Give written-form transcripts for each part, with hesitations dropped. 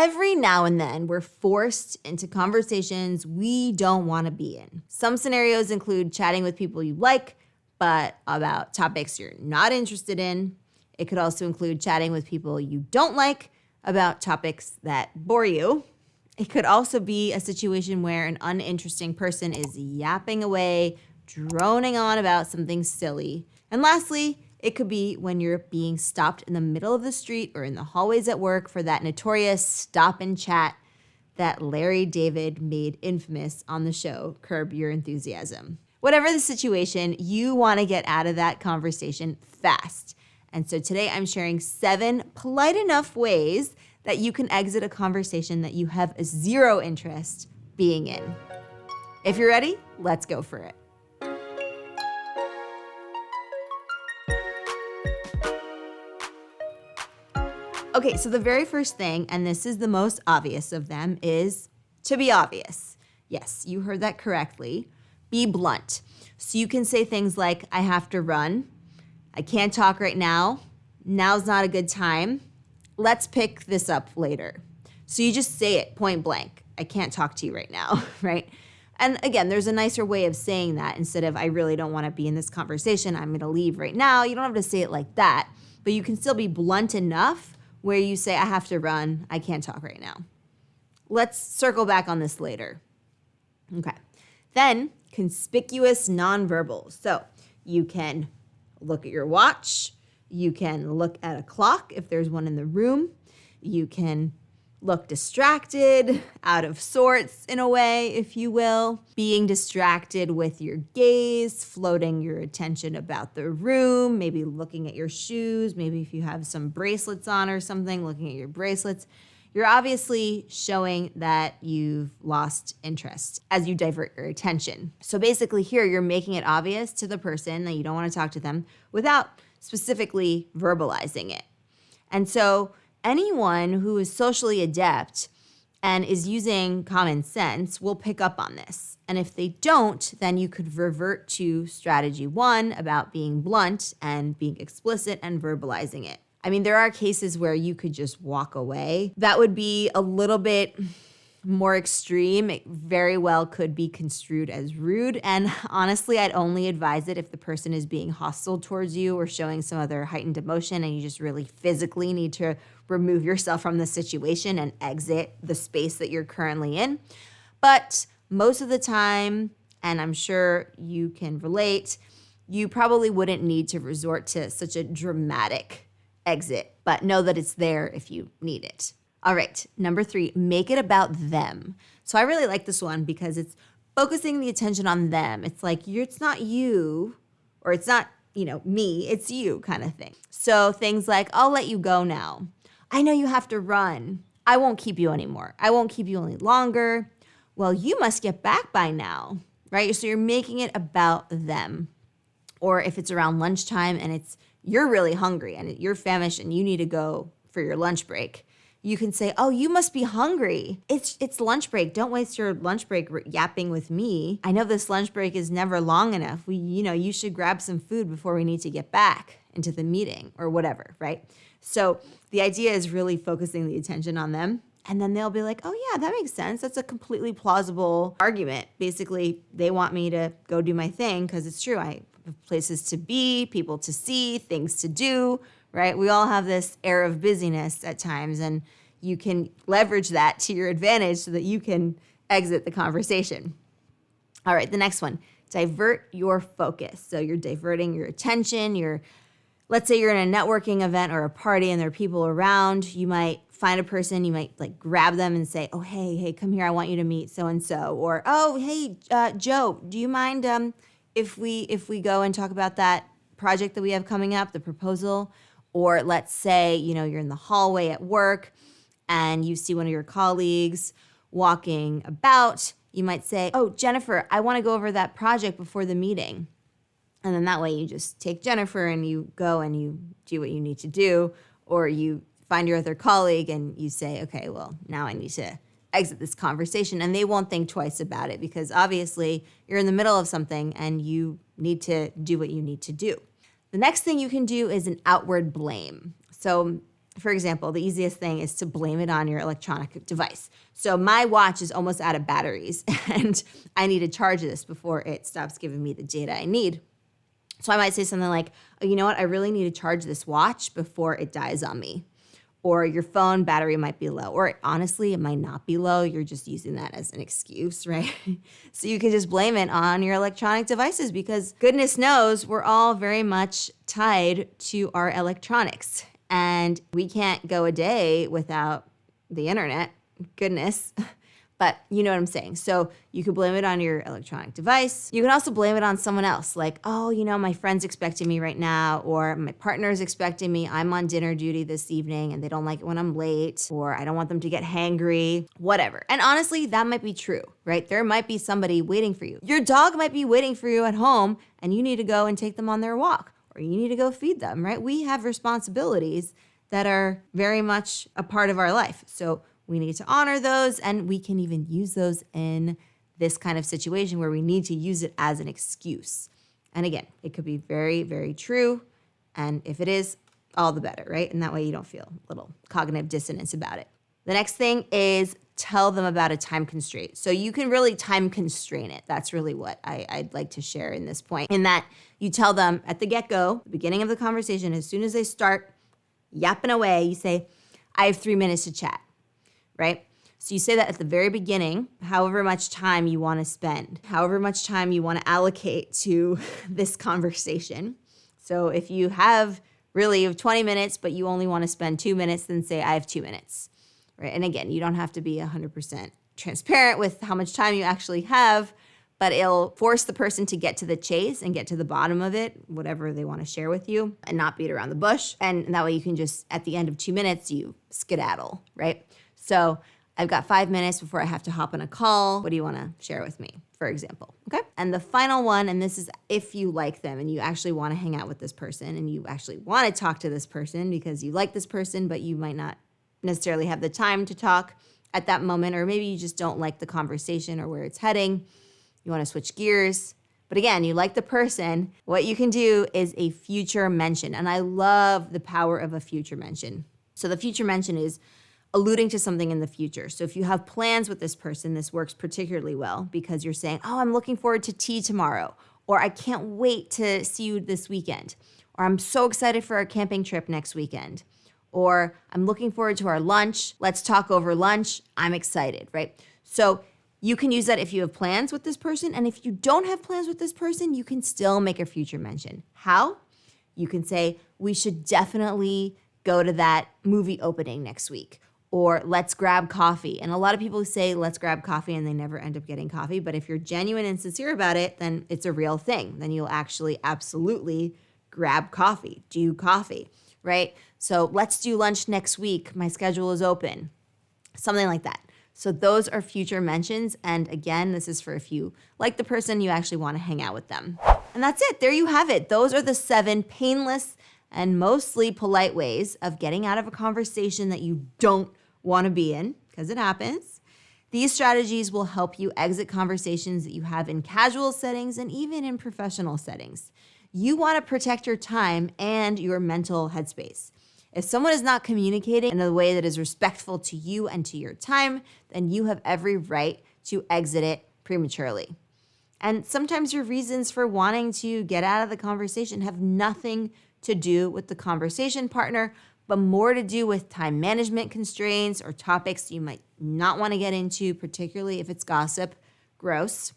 Every now and then, we're forced into conversations we don't want to be in. Some scenarios include chatting with people you like, but about topics you're not interested in. It could also include chatting with people you don't like about topics that bore you. It could also be a situation where an uninteresting person is yapping away, droning on about something silly. And lastly, it could be when you're being stopped in the middle of the street or in the hallways at work for that notorious stop and chat that Larry David made infamous on the show Curb Your Enthusiasm. Whatever the situation, you want to get out of that conversation fast. And so today I'm sharing 7 polite enough ways that you can exit a conversation that you have zero interest being in. If you're ready, let's go for it. Okay, so the very first thing, and this is the most obvious of them, is to be obvious. Yes, you heard that correctly. Be blunt. So you can say things like, I have to run. I can't talk right now. Now's not a good time. Let's pick this up later. So you just say it point blank. I can't talk to you right now, right? And again, there's a nicer way of saying that instead of, I really don't want to be in this conversation. I'm going to leave right now. You don't have to say it like that, but you can still be blunt enough where you say, I have to run, I can't talk right now. Let's circle back on this later. Okay. Then, conspicuous nonverbal. So you can look at your watch. You can look at a clock if there's one in the room. You can look distracted, out of sorts in a way, if you will. Being distracted with your gaze, floating your attention about the room, maybe looking at your shoes, maybe if you have some bracelets on or something, looking at your bracelets. You're obviously showing that you've lost interest as you divert your attention. So basically here, you're making it obvious to the person that you don't want to talk to them without specifically verbalizing it. And so anyone who is socially adept and is using common sense will pick up on this. And if they don't, then you could revert to strategy 1 about being blunt and being explicit and verbalizing it. I mean, there are cases where you could just walk away. That would be a little bit more extreme. It very well could be construed as rude. And honestly, I'd only advise it if the person is being hostile towards you or showing some other heightened emotion and you just really physically need to remove yourself from the situation and exit the space that you're currently in. But most of the time, and I'm sure you can relate, you probably wouldn't need to resort to such a dramatic exit, but know that it's there if you need it. All right, number 3, make it about them. So I really like this one because it's focusing the attention on them. It's like, it's not you, or it's not, me, it's you kind of thing. So things like, I'll let you go now. I know you have to run. I won't keep you anymore. I won't keep you any longer. Well, you must get back by now, right? So you're making it about them. Or if it's around lunchtime and you're really hungry and you're famished and you need to go for your lunch break, you can say, oh, you must be hungry. It's lunch break. Don't waste your lunch break yapping with me. I know this lunch break is never long enough. You should grab some food before we need to get back into the meeting or whatever, right? So the idea is really focusing the attention on them. And then they'll be like, oh yeah, that makes sense. That's a completely plausible argument. Basically, they want me to go do my thing because it's true. I have places to be, people to see, things to do, right? We all have this air of busyness at times, and you can leverage that to your advantage so that you can exit the conversation. All right, the next one, divert your focus. So you're diverting your attention. Let's say you're in a networking event or a party and there are people around. You might find a person, you might grab them and say, oh, hey, come here. I want you to meet so-and-so. Or, oh, hey, Joe, do you mind if we go and talk about that project that we have coming up, the proposal? Or let's say, you're in the hallway at work and you see one of your colleagues walking about. You might say, oh, Jennifer, I want to go over that project before the meeting. And then that way you just take Jennifer and you go and you do what you need to do. Or you find your other colleague and you say, okay, well, now I need to exit this conversation. And they won't think twice about it because obviously you're in the middle of something and you need to do what you need to do. The next thing you can do is an outward blame. So For example, the easiest thing is to blame it on your electronic device. So my watch is almost out of batteries and I need to charge this before it stops giving me the data I need. So I might say something like, oh, you know what? I really need to charge this watch before it dies on me. Or your phone battery might be low. Or honestly, it might not be low. You're just using that as an excuse, right? So you can just blame it on your electronic devices because goodness knows we're all very much tied to our electronics. And we can't go a day without the internet, goodness. But you know what I'm saying. So you could blame it on your electronic device. You can also blame it on someone else. Like, oh, you know, my friend's expecting me right now, or my partner's expecting me. I'm on dinner duty this evening and they don't like it when I'm late, or I don't want them to get hangry, whatever. And honestly, that might be true, right? There might be somebody waiting for you. Your dog might be waiting for you at home and you need to go and take them on their walk, or you need to go feed them, right? We have responsibilities that are very much a part of our life. So we need to honor those, and we can even use those in this kind of situation where we need to use it as an excuse. And again, it could be very, very true. And if it is, all the better, right? And that way you don't feel a little cognitive dissonance about it. The next thing is tell them about a time constraint. So you can really time constrain it. That's really what I'd like to share in this point, in that you tell them at the get-go, the beginning of the conversation, as soon as they start yapping away, you say, I have 3 minutes to chat. Right? So you say that at the very beginning, however much time you want to spend, however much time you want to allocate to this conversation. So if you have 20 minutes, but you only want to spend 2 minutes, then say, I have 2 minutes, right? And again, you don't have to be 100% transparent with how much time you actually have, but it'll force the person to get to the chase and get to the bottom of it, whatever they want to share with you, and not beat around the bush. And that way you can just, at the end of 2 minutes, you skedaddle, right? So I've got 5 minutes before I have to hop on a call. What do you want to share with me, for example? Okay. And the final one, and this is if you like them and you actually want to hang out with this person and you actually want to talk to this person because you like this person, but you might not necessarily have the time to talk at that moment, or maybe you just don't like the conversation or where it's heading. You want to switch gears. But again, you like the person. What you can do is a future mention. And I love the power of a future mention. So the future mention is alluding to something in the future. So if you have plans with this person, this works particularly well because you're saying, oh, I'm looking forward to tea tomorrow, or I can't wait to see you this weekend, or I'm so excited for our camping trip next weekend, or I'm looking forward to our lunch. Let's talk over lunch. I'm excited, right? So you can use that if you have plans with this person. And if you don't have plans with this person, you can still make a future mention. How? You can say, we should definitely go to that movie opening next week. Or let's grab coffee. And a lot of people say, let's grab coffee, and they never end up getting coffee. But if you're genuine and sincere about it, then it's a real thing. Then you'll actually absolutely grab coffee, do coffee, right? So let's do lunch next week. My schedule is open. Something like that. So those are future mentions. And again, this is for if you like the person, you actually want to hang out with them. And that's it. There you have it. Those are the 7 painless and mostly polite ways of getting out of a conversation that you don't want to be in, because it happens. These strategies will help you exit conversations that you have in casual settings and even in professional settings. You want to protect your time and your mental headspace. If someone is not communicating in a way that is respectful to you and to your time, then you have every right to exit it prematurely. And sometimes your reasons for wanting to get out of the conversation have nothing to do with the conversation partner, but more to do with time management constraints or topics you might not want to get into, particularly if it's gossip. Gross,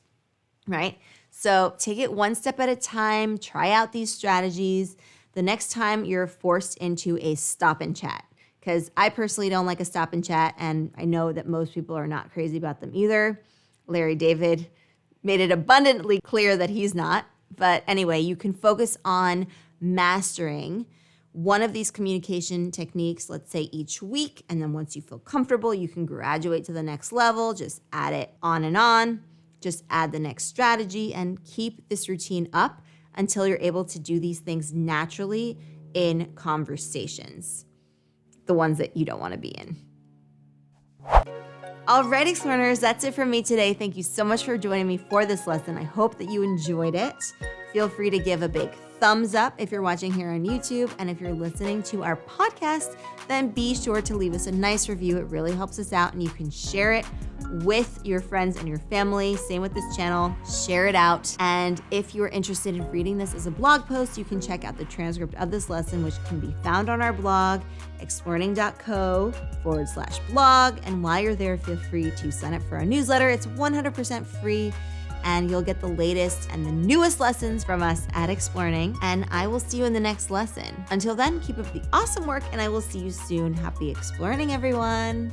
right? So take it one step at a time, try out these strategies. The next time you're forced into a stop and chat, because I personally don't like a stop and chat, and I know that most people are not crazy about them either. Larry David made it abundantly clear that he's not. But anyway, you can focus on mastering one of these communication techniques, let's say each week. And then once you feel comfortable, you can graduate to the next level. Just add it on and on. Just add the next strategy and keep this routine up until you're able to do these things naturally in conversations, the ones that you don't want to be in. All right, Explearners, that's it from me today. Thank you so much for joining me for this lesson. I hope that you enjoyed it. Feel free to give a big thumbs up if you're watching here on YouTube. And if you're listening to our podcast, then be sure to leave us a nice review. It really helps us out, and you can share it with your friends and your family. Same with this channel, share it out. And if you're interested in reading this as a blog post, you can check out the transcript of this lesson, which can be found on our blog, explearning.co/blog. And while you're there, feel free to sign up for our newsletter. It's 100% free, and you'll get the latest and the newest lessons from us at Explearning. And I will see you in the next lesson. Until then, keep up the awesome work, and I will see you soon. Happy Explearning, everyone.